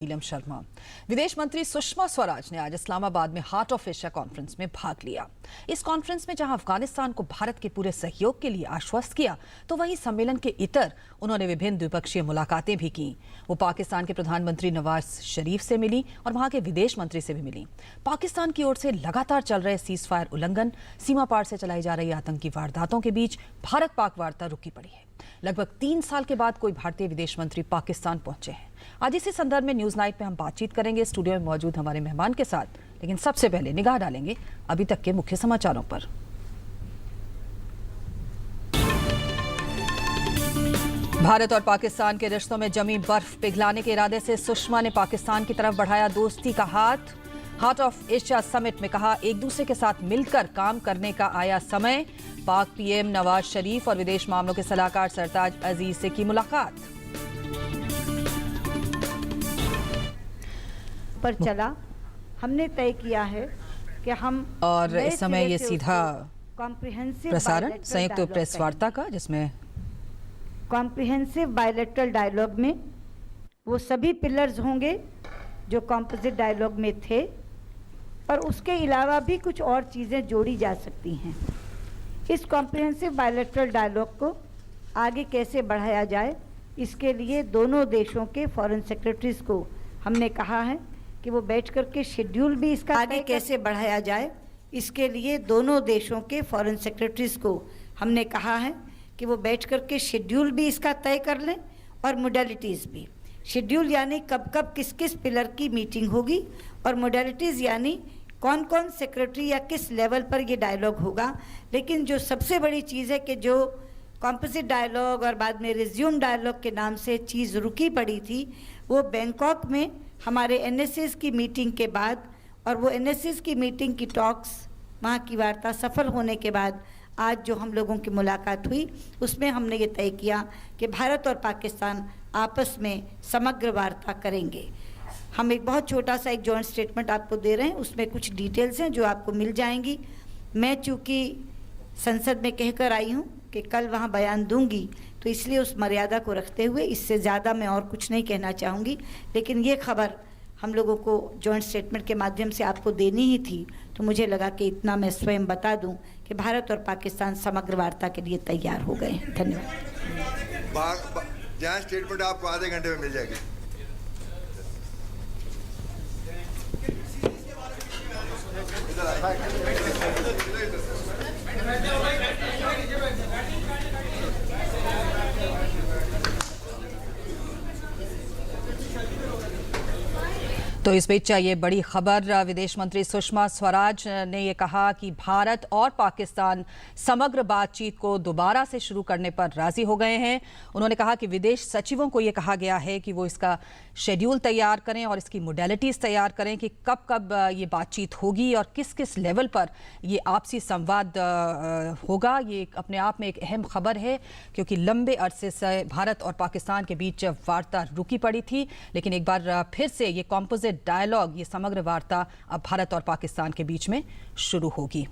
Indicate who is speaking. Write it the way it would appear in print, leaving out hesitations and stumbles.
Speaker 1: नीलम शर्मा। विदेश मंत्री सुषमा स्वराज ने आज इस्लामाबाद में हार्ट ऑफ एशिया कॉन्फ्रेंस में भाग लिया। इस कॉन्फ्रेंस में जहां अफगानिस्तान को भारत के पूरे सहयोग के लिए आश्वस्त किया, तो वहीं सम्मेलन के इतर उन्होंने विभिन्न द्विपक्षीय मुलाकातें भी की। वो पाकिस्तान के प्रधानमंत्री नवाज शरीफ से मिली और वहां के विदेश मंत्री से भी मिली। पाकिस्तान की ओर से लगातार चल रहे सीज फायर उल्लंघन, सीमा पार से चलाई जा रही आतंकी वारदातों के बीच भारत पाक वार्ता रुकी पड़ी है। लगभग 3 साल के बाद कोई भारतीय विदेश मंत्री पाकिस्तान पहुंचे हैं। आज इसी संदर्भ में न्यूज नाइट में हम बातचीत करेंगे स्टूडियो में मौजूद हमारे मेहमान के साथ, लेकिन सबसे पहले निगाह डालेंगे अभी तक के मुख्य समाचारों पर। भारत और पाकिस्तान के रिश्तों में जमी बर्फ पिघलाने के इरादे से सुषमा ने पाकिस्तान की तरफ बढ़ाया दोस्ती का हाथ। हार्ट ऑफ एशिया समिट में कहा, एक दूसरे के साथ मिलकर काम करने का आया समय। पाक पीएम नवाज शरीफ और विदेश मामलों के सलाहकार सरताज अजीज से की मुलाकात।
Speaker 2: पर चला, हमने तय किया है कि हम
Speaker 1: और इस समय ये सीधा प्रसारण संयुक्त प्रेस वार्ता का, जिसमें
Speaker 2: कॉम्प्रिहेंसिव बायलैटरल डायलॉग में वो सभी पिलर्स होंगे जो कॉम्पोजिट डायलॉग में थे, पर उसके अलावा भी कुछ और चीज़ें जोड़ी जा सकती हैं। इस कॉम्प्रिहेंसिव बायलैटरल डायलॉग को आगे कैसे बढ़ाया जाए, इसके लिए दोनों देशों के फॉरेन सेक्रेटरीज को हमने कहा है कि वो बैठ कर के शेड्यूल भी इसका आगे कैसे बढ़ाया जाए, इसके लिए दोनों देशों के फॉरेन सेक्रेटरीज को हमने कहा है कि वो बैठ कर के शेड्यूल भी इसका तय कर लें और मोडेलिटीज़ भी। शेड्यूल यानी कब कब किस किस पिलर की मीटिंग होगी, और मोडेलिटीज़ यानी कौन कौन सेक्रेटरी या किस लेवल पर ये डायलॉग होगा। लेकिन जो सबसे बड़ी चीज़ है कि जो कॉम्पोजिट डायलॉग और बाद में रिज्यूम डायलॉग के नाम से चीज़ रुकी पड़ी थी, वो बैंकॉक में हमारे एनएसएस की मीटिंग के बाद, और वो एनएसएस की मीटिंग की टॉक्स, वहाँ की वार्ता सफल होने के बाद आज जो हम लोगों की मुलाकात हुई, उसमें हमने ये तय किया कि भारत और पाकिस्तान आपस में समग्र वार्ता करेंगे। हम एक बहुत छोटा सा एक जॉइंट स्टेटमेंट आपको दे रहे हैं, उसमें कुछ डिटेल्स हैं जो आपको मिल जाएंगी। मैं चूँकि संसद में कहकर आई हूँ कि कल वहाँ बयान दूंगी, तो इसलिए उस मर्यादा को रखते हुए इससे ज़्यादा मैं और कुछ नहीं कहना चाहूँगी। लेकिन ये खबर हम लोगों को जॉइंट स्टेटमेंट के माध्यम से आपको देनी ही थी, तो मुझे लगा कि इतना मैं स्वयं बता दूं कि भारत और पाकिस्तान समग्र वार्ता के लिए तैयार हो गए हैं। धन्यवाद।
Speaker 3: जहाँ स्टेटमेंट आपको आधे घंटे में मिल जाएगी।
Speaker 1: तो इस बीच ये बड़ी खबर, विदेश मंत्री सुषमा स्वराज ने ये कहा कि भारत और पाकिस्तान समग्र बातचीत को दोबारा से शुरू करने पर राजी हो गए हैं। उन्होंने कहा कि विदेश सचिवों को ये कहा गया है कि वो इसका शेड्यूल तैयार करें और इसकी मोडेलिटीज़ तैयार करें कि कब कब ये बातचीत होगी और किस किस लेवल पर ये आपसी संवाद होगा। ये अपने आप में एक अहम खबर है, क्योंकि लंबे अरसे से भारत और पाकिस्तान के बीच वार्ता रुकी पड़ी थी, लेकिन एक बार फिर से ये कॉम्पोजिट डायलॉग, ये समग्र वार्ता अब भारत और पाकिस्तान के बीच में शुरू होगी।